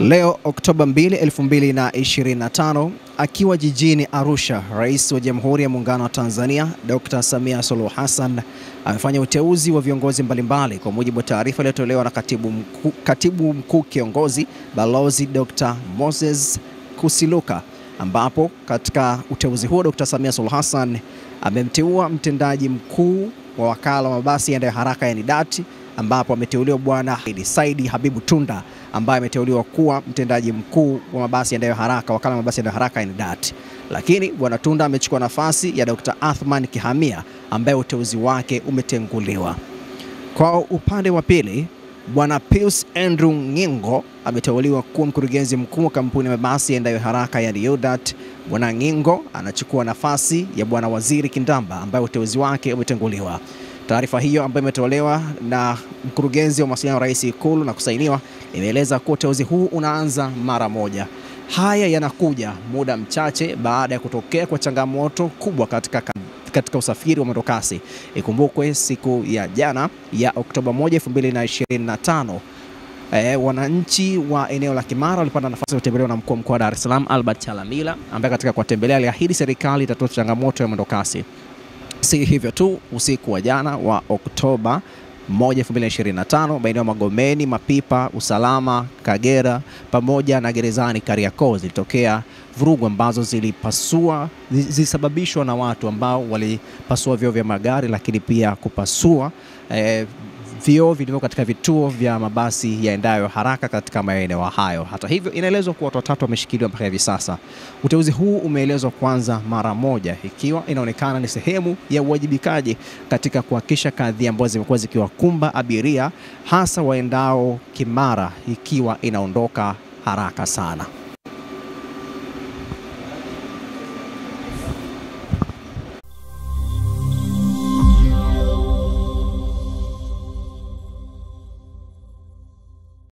Leo Oktoba 2, 2025, akiwa jijini Arusha, Rais wa Jamhuri ya Muungano wa Tanzania Dr. Samia Suluhu Hassan amefanya uteuzi wa viongozi mbalimbali kwa mujibu wa taarifa iliyotolewa na Katibu Mkuu Kiongozi Balozi Dr. Moses Kusiluka, ambapo katika uteuzi huo Dr. Samia Suluhu Hassan amemteua mtendaji mkuu wa wakala wa mabasi yaendayo haraka yani DART, ambapo ameteuliwa Bwana Saidi Habibu Tunda ambaye ameteuliwa kuwa mtendaji mkuu wa mabasi yaendayo haraka, wakala wa mabasi yaendayo haraka yani DART. Lakini Bwana Tunda amechukua nafasi ya Dr. Athman Kihamia ambaye uteuzi wake umetenguliwa. Kwa upande wa pili, Bwana Pius Andrew Ngingo ameteuliwa kuwa mkurugenzi mkuu wa kampuni ya mabasi yaendayo haraka yani UDART. Bwana Ngingo anachukua nafasi ya Bwana Waziri Kindamba ambaye uteuzi wake umetenguliwa. Taarifa hiyo ambayo imetolewa na mkurugenzi wa mawasiliano wa Rais Ikulu na kusainiwa imeeleza kuwa uteuzi huu unaanza mara moja. Haya yanakuja muda mchache baada ya kutokea kwa changamoto kubwa katika usafiri wa mwendokasi. Ikumbukwe siku ya jana ya Oktoba 1, 2025, wananchi wa eneo la Kimara walipata nafasi ya kutembelewa na mkuu wa mkoa wa Dar es Salaam Albert Chalamila, ambaye katika kuwatembelea aliahidi serikali itatoa changamoto ya mwendokasi. Si hivyo tu, usiku wa jana wa Oktoba 1, 2025, maeneo ya Magomeni, Mapipa, Usalama, Kagera pamoja na Gerezani Kariakoo zilitokea vurugu ambazo zilisababishwa na watu ambao walipasua vioo vya magari, lakini pia kupasua vioo vilivyo katika vituo vya mabasi yaendayo haraka katika maeneo hayo. Hata hivyo, inaelezwa kuwa watu watatu wameshikiliwa mpaka hivi sasa. Uteuzi huu umeelezwa kwanza mara moja, ikiwa inaonekana ni sehemu ya uwajibikaji katika kuhakikisha kadhia ambazo zimekuwa zikiwakumba abiria hasa waendao Kimara ikiwa inaondoka haraka sana.